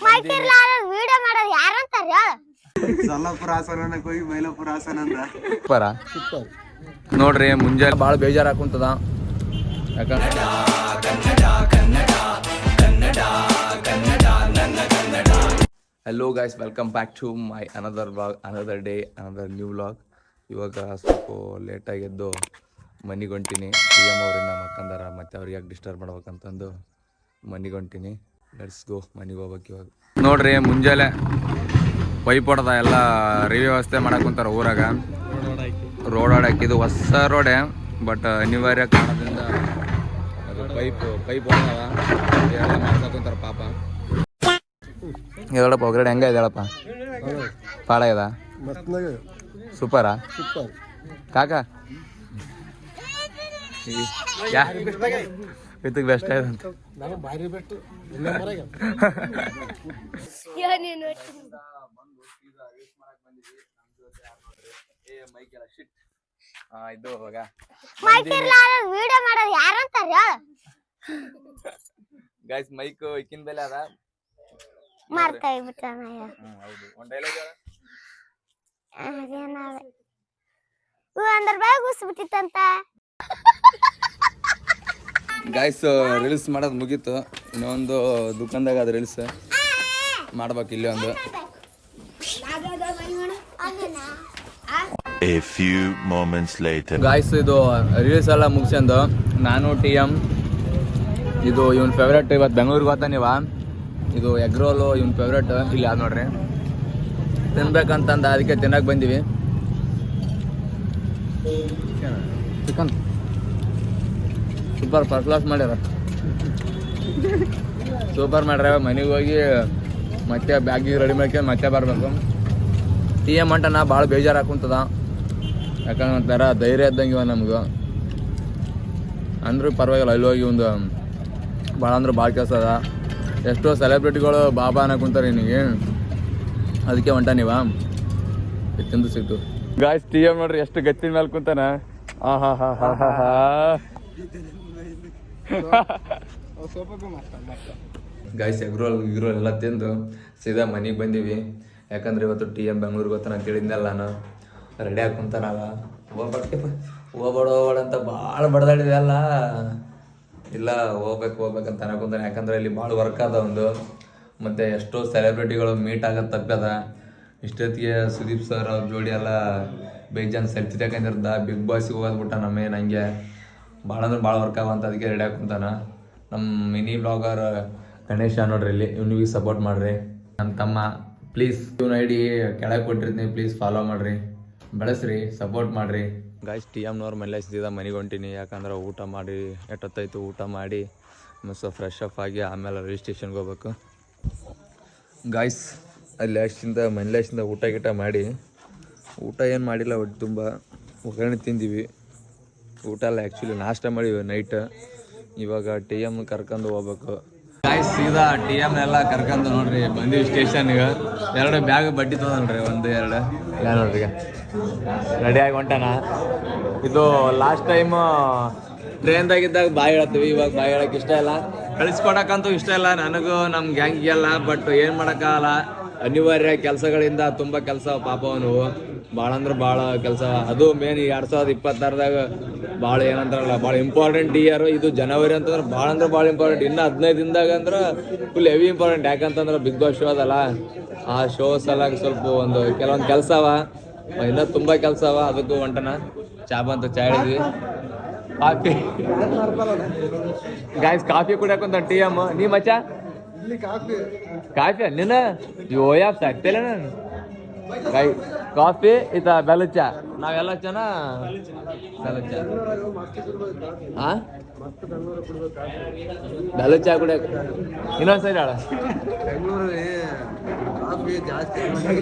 Video ಮಾಡೋದು ಯಾರಂತಾರ ಸೊಲ್ಲಾಪುರ ಹಾಸನ ಹೋಗಿ ಮೈಲಾಪುರ ಹಾಸನ ಅಂತ ಸೂಪರ್ ನೋಡ್ರಿ ಮುಂಜಾನೆ ಭಾಳ ಬೇಜಾರು ಹಾಕುಂತದ ಯಾಕಂದ್ರೆ hello guys, welcome back to my another vlog, another day, another new vlog. ಇವಾಗ ಸ್ವಲ್ಪ ಲೇಟಾಗಿ ಎದ್ದು ಮನೆಗೆ ಹೊಂಟೀನಿ. ಪಿ ಎಮ್ ಅವ್ರನ್ನ ಮಕ್ಕಂದಾರ, ಮತ್ತು ಅವ್ರಿಗೆ ಯಾಕೆ ಡಿಸ್ಟರ್ಬ್ ಮಾಡ್ಬೇಕಂತಂದು ಮನೆಗೆ ಹೊಂಟೀನಿ. ಲೆಟ್ಸ್ ಗೋ, ಮನೆಗೆ ಹೋಗ್ಬೇಕು ಇವಾಗ. ನೋಡ್ರಿ ಮುಂಜಾನೆ ಪೈಪ್ ಹೊಡೆದ ಎಲ್ಲ ವ್ಯವಸ್ಥೆ ಮಾಡಕ್ಕೆ ಕುಂತಾರ ಊರಾಗ. ರೋಡ್ ಹಾಕಿದ್ದು ಹೊಸ ರೋಡೆ, ಬಟ್ ಅನಿವಾರ್ಯ ಕಾರಣದಿಂದ ಅದು ಪೈಪ್ ಹೊಡೆದವ ಎಲ್ಲ ಮಾಡ್ಕೊಂತಾರ ಪಾಪ. ಹೇಳಪ್ಪ ಹೊರಗಡೆ ಹೆಂಗ ಇದ್ದಾಳಪ್ಪ? ಪಾಡ ಇದ ಸೂಪರಾ? ಕಾಕ ಇದಕ್ಕೆ ಬೆಸ್ಟ್ ಆಯ್ತಂತ. ಇದು ವಿಡಿಯೋ ಮಾಡೋದು ಯಾರಂತಾರ ಗೈಸ್, ಮೈಕ್ ಇಕ್ಕಿನ ಬೆಲೆ ಅದ ಮಾರ್ತಾ ಬಿಟ್ಟ. ಹೌದು, ಒಂದು ಡೈಲಾಗ್ ಗುಸ್ಬಿಟ್ಟಿತ್ತಂತ. ಗೈಸ್, ರೀಲ್ಸ್ ಮಾಡೋದು ಮುಗೀತು. ಇನ್ನೊಂದು ದುಕಾನ್ದಾಗ ಅದು ರೀಲ್ಸ್ ಮಾಡ್ಬೇಕು. ಇಲ್ಲಿ ಒಂದು A few moments later. Guys, ಇದು ರೀಲ್ಸ್ ಎಲ್ಲ ಮುಗಿಸ್ಕೊಂಡು ನಾನು ಟಿ ಎಮ್, ಇದು ಇವನ್ ಫೇವ್ರೇಟ್. ಇವತ್ತು ಬೆಂಗಳೂರಿಗೆ ಹೋಗ್ತಾ ನೀವ, ಇದು ಎಗ್ ರೋಲು ಇವನ್ ಫೇವ್ರೇಟ್. ಇಲ್ಲಿ ಯಾವ್ದು ನೋಡ್ರಿ, ತಿನ್ಬೇಕಂತಂದ ಅದಕ್ಕೆ ತಿನ್ನಕ್ಕೆ ಬಂದೀವಿ. ಚಿಕನ್ ಸೂಪರ್, ಫಸ್ಟ್ ಕ್ಲಾಸ್ ಮಾಡ್ಯಾರ, ಸೂಪರ್ ಮಾಡ್ಯಾರ. ಮನೆಗೆ ಹೋಗಿ ಮತ್ತೆ ಬ್ಯಾಗಿಗೆ ರೆಡಿ ಮಾಡ್ಕೊಂಡು ಮತ್ತೆ ಬರಬೇಕು. ಟಿ ಎಮ್ ಅಂಟನ ಭಾಳ ಬೇಜಾರು ಹಾಕುಂತದ. ಯಾಕಂದ್ರೆ ಒಂಥರ ಧೈರ್ಯ ಇದ್ದಂಗೆ ಇವ ನಮ್ಗೆ. ಅಂದ್ರೂ ಪರವಾಗಿಲ್ಲ, ಅಲ್ಲಿ ಹೋಗಿ ಒಂದು ಭಾಳ ಅಂದ್ರೆ ಭಾಳ ಕೆಲಸ ಅದ. ಎಷ್ಟೋ ಸೆಲೆಬ್ರಿಟಿಗಳು ಬಾಬಾ ಅನ್ನಕುಂತಾರೆ ನಿನಗೆ, ಅದಕ್ಕೆ ಹೊಂಟ ನೀವ ತಿಂದು ಸಿಕ್ತು. ಗಾಯ್ಸ್, ಟಿ ಎಮ್ ನೋಡ್ರಿ ಎಷ್ಟು ಗತ್ತಿನ ಮೇಲೆ ಕುಂತಾನ. ಗಾಯ್ಸ್, ಎಗ್ರೋಲ್ ಎಲ್ಲ ತಿಂದು ಸೀದಾ ಮನೆಗೆ ಬಂದೀವಿ. ಯಾಕಂದ್ರೆ ಇವತ್ತು ಟಿ ಎಮ್ ಬೆಂಗ್ಳೂರಿಗೆ ಹೋಗ್ತಾನೆ ಅಂತ ಹೇಳಿದ್ನಲ್ಲ ನಾನು. ರೆಡಿ ಹಾಕೊಂತಾನವ, ಹೋಗ್ಬೇಡ ಅಂತ ಭಾಳ ಬಡ್ದಾಡಿದೆ ಅಲ್ಲ. ಇಲ್ಲ, ಹೋಗ್ಬೇಕಂತ ಅನ್ಕೊಂತಾನೆ. ಯಾಕಂದ್ರೆ ಇಲ್ಲಿ ಭಾಳ ವರ್ಕ್ ಅದ ಒಂದು, ಮತ್ತು ಎಷ್ಟೋ ಸೆಲೆಬ್ರಿಟಿಗಳು ಮೀಟ್ ಆಗೋದು ತಪ್ಪದ. ಇಷ್ಟೊತ್ತಿಗೆ ಸುದೀಪ್ ಸರ್ ಅವ್ರ ಜೋಡಿ ಎಲ್ಲ ಬೇಜಾನ್ ಸೆಲ್ಫಿ ತಗೊಂಡಿರ್ದ. ಬಿಗ್ ಬಾಸಿಗೆ ಹೋಗೋದ್ಬಿಟ್ಟ ನಮ್ಮೇನು ಹಂಗೆ ಭಾಳ ಅಂದ್ರೆ ಭಾಳ ವರ್ಕ್ ಆಗಂತ, ಅದಕ್ಕೆ ರೆಡಿ ಹಾಕೊಂತಾನ. ನಮ್ಮ ಮಿನಿ ಬ್ಲಾಗರ್ ಗಣೇಶ ನೋಡ್ರಿ, ಇಲ್ಲಿ ಇವ್ನಿಗೆ ಸಪೋರ್ಟ್ ಮಾಡಿರಿ. ನನ್ನ ತಮ್ಮ, ಪ್ಲೀಸ್ ಇವ್ನ ಐಡಿ ಕೆಳಗೆ ಕೊಟ್ಟಿರ್ತೀನಿ, ಪ್ಲೀಸ್ ಫಾಲೋ ಮಾಡಿರಿ, ಬೆಳೆಸ್ರಿ, ಸಪೋರ್ಟ್ ಮಾಡಿರಿ. ಗಾಯ್ಸ್, ಟಿ ಎಮ್ನವ್ರು ಮನೇಲಿ ಮನೆಗೆ ಹೊಂಟೀನಿ. ಯಾಕಂದ್ರೆ ಊಟ ಮಾಡಿ ಎಷ್ಟೊತ್ತಾಯ್ತು, ಊಟ ಮಾಡಿ ಮತ್ತು ಫ್ರೆಶ್ ಅಪ್ ಆಗಿ ಆಮೇಲೆ ರೈಲ್ವೆ ಸ್ಟೇಷನ್ಗೆ ಹೋಗ್ಬೇಕು. ಗಾಯ್ಸ್, ಅಲ್ಲಿ ಮನೇಲಿಂದ ಊಟ ಮಾಡಿ, ಊಟ ಏನು ಮಾಡಿಲ್ಲ, ಒಟ್ಟು ತುಂಬ ಒಗ್ಗರಣೆ ತಿಂದೀವಿ. ಊಟ ಎಲ್ಲ ಆ್ಯಕ್ಚುಲಿ ನಾಷ್ಟ ಮಾಡಿವಿ ನೈಟ್. ಇವಾಗ ಟಿ ಎಮ್ ಕರ್ಕೊಂಡು ಹೋಗ್ಬೇಕು. ಗಾಯ್ಸ್, ಸೀದಾ ಟಿ ಎಮ್ ಎಲ್ಲ ಕರ್ಕೊಂಡು ನೋಡ್ರಿ ಬಂದೀವಿ ಸ್ಟೇಷನ್ಗೆ. 2 ಬ್ಯಾಗ್ ಬಡ್ಡಿ ತೊಗೊಂಡ್ರಿ, 1-2 ನೋಡ್ರಿ ರೆಡಿಯಾಗಿ ಹೊಂಟಾನ. ಇದು ಲಾಸ್ಟ್ ಟೈಮ್ ಟ್ರೈನ್ದಾಗಿದ್ದಾಗ ಬಾಯಿ ಹೇಳ್ತೀವಿ, ಇವಾಗ ಬಾಯಿ ಹೇಳಕ್ಕೆ ಇಷ್ಟ ಇಲ್ಲ, ಕಳಿಸ್ಕೊಡಕ್ಕಂತೂ ಇಷ್ಟ ಇಲ್ಲ ನನಗೂ ನಮ್ಮ ಗ್ಯಾಂಗಿಗೆಲ್ಲ. ಬಟ್ ಏನು ಮಾಡೋಕ್ಕಾಗಲ್ಲ, ಅನಿವಾರ್ಯ ಕೆಲಸಗಳಿಂದ ತುಂಬ ಕೆಲಸ ಪಾಪ ಅವನು. ಭಾಳ ಅಂದ್ರೆ ಭಾಳ ಕೆಲಸ. ಅದು ಮೇನ್ 2026ದಾಗ ಭಾಳ ಏನಂತಾರಲ್ಲ, ಭಾಳ ಇಂಪಾರ್ಟೆಂಟ್ ಇಯರ್ ಇದು. ಜನವರಿ ಅಂತಂದ್ರೆ ಭಾಳ ಅಂದ್ರೆ ಭಾಳ ಇಂಪಾರ್ಟೆಂಟ್. ಇನ್ನು 15 ದಿನದಾಗ ಅಂದ್ರೆ ಫುಲ್ ಹೆವಿ ಇಂಪಾರ್ಟೆಂಟ್. ಯಾಕಂತಂದ್ರೆ ಬಿಗ್ ಬಾಸ್ ಶೋ ಅದಲ್ಲ, ಆ ಶೋ ಸಲಾಗಿ ಸ್ವಲ್ಪ ಕೆಲವೊಂದು ಕೆಲಸ ಅವ, ಇನ್ನೂ ತುಂಬ ಕೆಲಸ ಅವ. ಅದಕ್ಕೂ ಹೊಂಟನ. ಚಾ ಬಂತು, ಚಾ ಹಿಡಿದ್ವಿ. ಕಾಫಿ ಗಾಯ್ಸ್, ಕಾಫಿ ಕುಡಿಯಾಕೊಂತ ಟಿ ಎಮ್. ನೀ ಮಚ್ಚ ಕಾಫಿ ನೀನು ಯೋಯಾಪ್ ಸಾಕ್ತಿಲ್ಲ ನಾನು. ಕಾಫಿ ಈತ ಬೆಲ್ಲ ಚಾ, ನಾವೆಲ್ಲ ಚನ ಬೆಲ್ಲ ಚಾ. ಹಾಂ, ಬೆಲ್ಲ ಚಾ ಕುಡಿಯಕ್ಕೆ ಇನ್ನೊಂದು ಸೈಡ್ ಆಳ.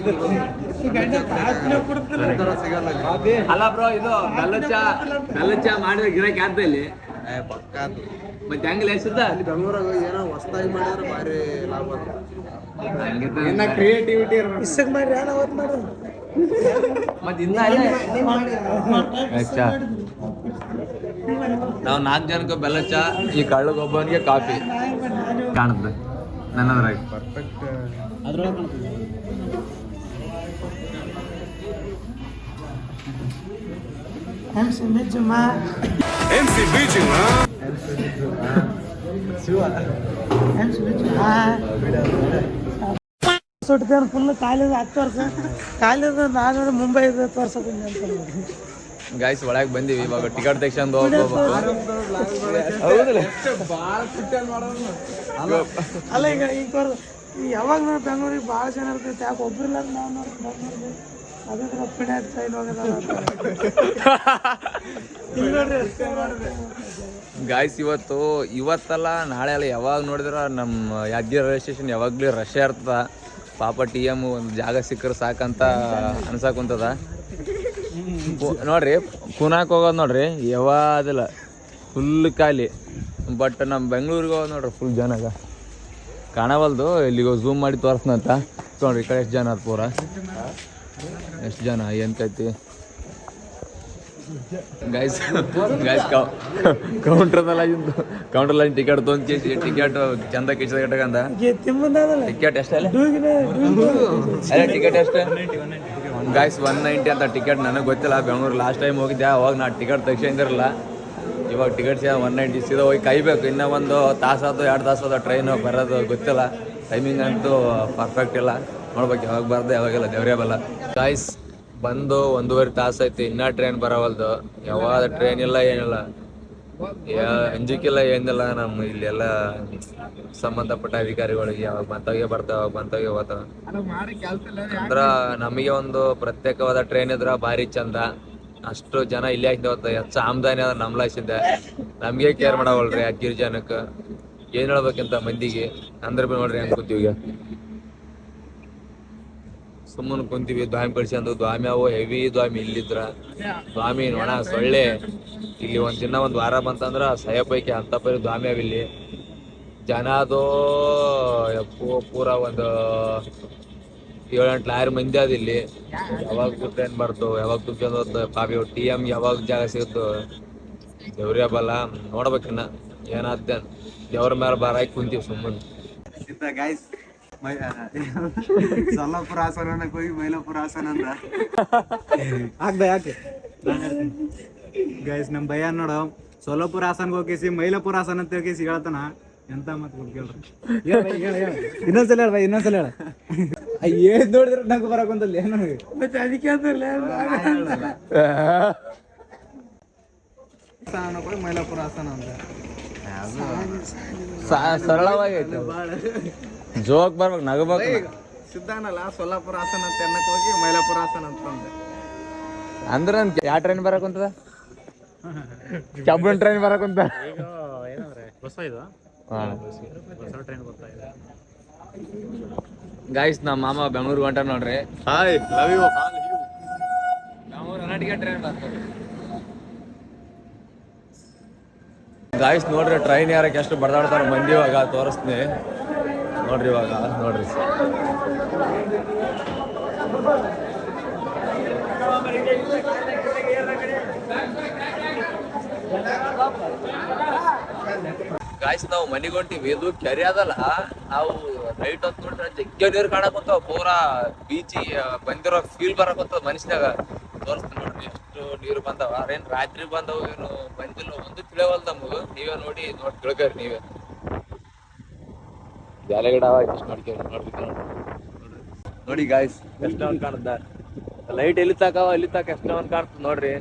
ಅಲ್ಲ ಬ್ರೋ, ಇದು ಬೆಲ್ಲ ಚಾ ಮಾಡಿದ್ರೆ ಗಿರಾಕಿ ಆಗ್ತಾ ಇಲ್ಲಿ ಮತ್ತೆ ಹೆಂಗಿಲ್ಲ ಎಷ್ಟುತ್ತ ಬೆಂಗಳೂರಾಗ ಏನೋ ಹೊಸದಾಗಿ ಮಾಡಿದ್ರೆ ಭಾರಿ ಲಾಭ. ಕ್ರಿಯೇಟಿವಿಟಿ ಮತ್ತೆ ನಾವು 4 ಜನಕ್ಕೆ ಬೆಲ್ಲ ಚಾ, ಈ ಕಳ್ಳಗೊಬ್ಬನಿಗೆ ಕಾಫಿ ಕಾಣುತ್ತೆ ನನ್ನದ್ರಾಗ. ಪರ್ಫೆಕ್ಟ್ ಸುಟ್ಟಿದ್ದೇನೆ ಫುಲ್ ಕಾಲೇಜ್ 10 ವರ್ಷ ಕಾಲೇಜ್ ನಾನು ಮುಂಬೈ ತೋರ್ಸೋದಿಲ್ಲ ಅಂತ ಗಾಯ್ಸ್ ಒಳಗೆ ಬಂದೀವಿ ಇವಾಗ ಟಿಕೆಟ್ ತೆಗ್ಸ್ಕೊಂಡು ಹೋಗ್ಬೇಕು. ಹೌದಲ್ಲ ಅಲ್ಲ ಈಗ ಯಾವಾಗ ನೋಡಿ ಬೆಂಗಳೂರಿಗೆ ಭಾಳ ಜನ ಇರ್ತೈತೆ ಯಾಕೆ ಒಬ್ರಿಲ್ಲ ನಾವು ನೋಡಿ ಬೆಂಗಳೂರಿಗೆ ಅದೇ ಪುಣ್ಯ ಟ್ರೈನ್ ಹೋಗೋದ ಇಲ್ಲಿ ನೋಡ್ರಿ ಗಾಯ್ಸ್ ಇವತ್ತಲ್ಲ ನಾಳೆ ಅಲ್ಲ ಯಾವಾಗ ನೋಡಿದ್ರೆ ನಮ್ಮ ಯಾದಗಿರಿ ರೈಲ್ವೆ ಸ್ಟೇಷನ್ ಯಾವಾಗಲೂ ರಶ್ ಇರ್ತದ. ಪಾಪ TM ಒಂದು ಜಾಗ ಸಿಕ್ಕರೆ ಸಾಕಂತ ಅನ್ಸಾಕುಂತದ. ನೋಡ್ರಿ ಕುನಾಕ್ ಹೋಗೋದು ನೋಡ್ರಿ ಯಾವಾದಿಲ್ಲ ಫುಲ್ ಖಾಲಿ. ಬಟ್ ನಮ್ಮ ಬೆಂಗಳೂರಿಗೆ ಹೋಗೋದು ನೋಡ್ರಿ ಫುಲ್ ಜನಾಗ ಕಾಣವಲ್ದು. ಇಲ್ಲಿಗೆ ಝೂಮ್ ಮಾಡಿ ತೋರಿಸ್ನಂತ ನೋಡ್ರಿ ಈ ಕಡೆ ಎಷ್ಟು ಜನ ಅದ ಪೂರ ಎಷ್ಟು ಜನ ಏನು ಕೈತಿ ಗೈಸ್ ಕೌಂಟ್ರಲ್ಲಿ ಟಿಕೆಟ್ ತೊಗೊಂಡು ಕೇಸಿ ಟಿಕೆಟ್ ಚಂದ ಕಿಶದ ಕಟ್ಟಕಂದ ಟಿಕೆಟ್ ಎಷ್ಟಲ್ಲ ಟಿಕೆಟ್ ಎಷ್ಟು ಗೈಸ್ 190 ಅಂತ ಟಿಕೆಟ್ ನನಗೆ ಗೊತ್ತಿಲ್ಲ. ಬೆಂಗಳೂರು ಲಾಸ್ಟ್ ಟೈಮ್ ಹೋಗಿದ್ದೆ ಅವಾಗ ನಾ ಟಿಕೆಟ್ ತೆಗ್ಸಿರಲಿಲ್ಲ. ಇವಾಗ ಟಿಕೆಟ್ 190 ಸೀದಾ ಹೋಗಿ ಕಾಯ್ಬೇಕು. ಇನ್ನೂ ಒಂದು ತಾಸಾದ 2 ತಾಸದ ಟ್ರೈನು ಬರೋದು ಗೊತ್ತಿಲ್ಲ. ಟೈಮಿಂಗ್ ಅಂತೂ ಪರ್ಫೆಕ್ಟ್ ಇಲ್ಲ. ನೋಡ್ಬೇಕು ಯಾವಾಗ ಬರ್ದೆ ಯಾವಾಗೆಲ್ಲ ದೇವ್ರೇ ಬಲ್ಲ. ಗಾಯ್ಸ್ ಬಂದು 1.5 ತಾಸು ಐತಿ ಇನ್ನೂ ಟ್ರೈನ್ ಬರೋವಲ್ದು. ಯಾವಾಗ ಟ್ರೈನ್ ಇಲ್ಲ ಏನಿಲ್ಲ ಅಂಜಿಕಿಲ್ಲ ಏನಿಲ್ಲ. ನಮ್ಮ ಇಲ್ಲೆಲ್ಲ ಸಂಬಂಧಪಟ್ಟ ಅಧಿಕಾರಿಗಳಿಗೆ ಯಾವಾಗ ಬಂತಾಗೆ ಬರ್ತಾವ ಯಾವಾಗ ಬಂತಾಗೆ ಹೋಗ್ತಾವ. ಅಂದ್ರ ನಮಗೆ ಒಂದು ಪ್ರತ್ಯೇಕವಾದ ಟ್ರೈನ್ ಇದ್ರ ಭಾರಿ ಚಂದ. ಅಷ್ಟು ಜನ ಇಲ್ಲೇ ಹಾಕಿ ಹೋಗ್ತಾರೆ. ಹೆಚ್ಚು ಆಮ್ದಾನಿ ಅದ ನಮ್ಲಾಸಿದ್ದೆ ನಮಗೆ ಕೇರ್ ಮಾಡವಲ್ರಿ ಯಾದಗಿರಿ ಜನಕ್ಕೆ. ಏನು ಹೇಳ್ಬೇಕಂತ ಮಂದಿಗೆ ಅಂದ್ರೆ ನೋಡ್ರಿ ಹೆಂಗೆ ಕೂತೀವಿ ಈಗ ಸುಮ್ಮನೆ ಕುಂತೀವಿ. ದ್ವಾಮಿ ಕಡ್ಸ್ಕೊಂಡು ದ್ವಾಮಿ ಅವು ಹೆವಿ ದ್ವಾಮಿ ಇಲ್ಲಿದ್ರ ದ್ವಾಮಿ ನೋಣ ಸೊಳ್ಳೆ ಇಲ್ಲಿ ದಿನ ಒಂದು ವಾರ ಬಂತಂದ್ರ ಸಹ ಪೈಕಿ ಅಂತ ಪರಿ ದ್ವಾಮಿ ಅವ ಇಲ್ಲಿ. ಜನ ಅದು ಪೂರ ಒಂದು 7-8 ಲಾರಿ ಮಂದಿ ಅದ ಇಲ್ಲಿ. ಯಾವಾಗ ಟ್ರೈನ್ ಬರ್ತು ಯಾವಾಗ ತುಂಬ್ಕೊಂಡು ಹೋಗ್ತು ಪಾಪಿ TM ಯಾವಾಗ ಜಾಗ ಸಿಗುತ್ತೋ ದೇವ್ರೇ ಬಲ್ಲ. ನೋಡ್ಬೇಕಿನ್ನ ಏನಾದ್ದೆ ದೇವ್ರ ಮೇಲೆ ಬಾರಾಕಿ ಕುಂತೀವಿ ಸುಮ್ಮನೆ. ಗಾಯ್ಸ್ ಸೊಲ್ಲಾಪುರ ಹಾಸನಕ್ಕೆ ಹೋಗಿ ಮೈಲಾಪುರ ಹಾಸನ ಅಂದ ಆಗ್ದ ಯಾಕೆ ಗೈಸ್ ನಮ್ಮ ಭಯ ನೋಡು ಸೊಲ್ಲಾಪುರ ಹಾಸನ್ಗೆ ಹೋಗಿಸಿ ಮೈಲಾಪುರ ಹಾಸನ ಅಂತ ಹೋಗಿಸಿ ಹೇಳ್ತಾನ ಎಂತ ಮಾತು ಕೇಳ್ರಿ. ಇನ್ನೊಂದ್ಸಲ ಹೇಳ ಬೈ ಇನ್ನೊಂದ್ಸಲ ಹೇಳ ಏನ್ ನೋಡಿದ್ರೆ ನಂಗೆ ಬರಕೊಂತಲ್ಲ ನನಗೆ ಮತ್ತೆ ಅದಕ್ಕೆ ಮೈಲಾಪುರ ಹಾಸನ ಅಂತ ಸರಳವಾಗಿ ಜೋಕ್ ಬರ್ಬೇಕು ನಗಬೇಕು. ಸಿದ್ಧಾನಲ್ಲ ಸೊಲ್ಲಾಪುರ ಹಾಸನ ಅಂತ ಎನ್ನಕ್ ಹೋಗಿ ಮೈಲಾಪುರ ಹಾಸನ ಅಂತಂದೆ. ಅಂದ್ರೆ ಯಾವ ಟ್ರೈನ್ ಬರಕುಂತದ ಕಬ್ಬನ್ ಟ್ರೈನ್ ಬರಕುಂತ ಗಾಯ್ಸ್ ನಮ್ಮ ಮಾಮ ಬೆಂಗಳೂರು ಹೊಂಟ ನೋಡ್ರಿ. Hi love you. Bengaluru Karnataka train ಬರ್ತದೆ ಗಾಯ್ಸ್. ನೋಡ್ರಿ ಟ್ರೈನ್ ಯಾರಕ್ಕೆ ಎಷ್ಟು ಬಡದಾಡ್ತಾರ ಮಂದಿ. ಇವಾಗ ತೋರಿಸ್ತೀನಿ ನೋಡ್ರಿ. ಇವಾಗ ನೋಡ್ರಿ ಗಾಯ್ಸ್ ನಾವು ಮನೆಗೆ ಹೊಂಟಿವಿ. ಇದು ಕೆರೆ ಅದಲ್ಲ ನಾವು ನೈಟ್ ಹೊತ್ತು ನೋಡ್ರೆ ಜಗ್ಗೆ ನೀರು ಕಾಣಕಂತಾವ. ಪೂರಾ ಬೀಚಿಗೆ ಬಂದಿರೋ ಫೀಲ್ ಬರಕಂತದ ಮನುಷ್ಯನಾಗ. ತೋರಿಸ್ತೀನಿ ನೋಡ್ರಿ ಎಷ್ಟು ನೀರು ಬಂದಾವ. ಏನ್ ರಾತ್ರಿ ಬಂದವು ಏನು ಬಂದಿಲ್ಲ ಒಂದು ತಿಳಿಯವಲ್ದು ನಮಗೂ. ನೀವೇ ನೋಡಿ ತಿಳ್ಕರಿ ನೀವೇ. ಜಾಲೆ ಗಿಡ ಎಷ್ಟು ನೋಡ್ರಿ ನೋಡಿ ಗಾಯ್ಸ್ ಎಷ್ಟು ಒಂದು ಕಾಣುತ್ತ. ಲೈಟ್ ಎಲ್ಲಿ ತಾಕಾವ ಅಲ್ಲಿ ತಾಕ ಎಷ್ಟು ಒಂದು ಕಾಣ್ತದ ನೋಡ್ರಿ.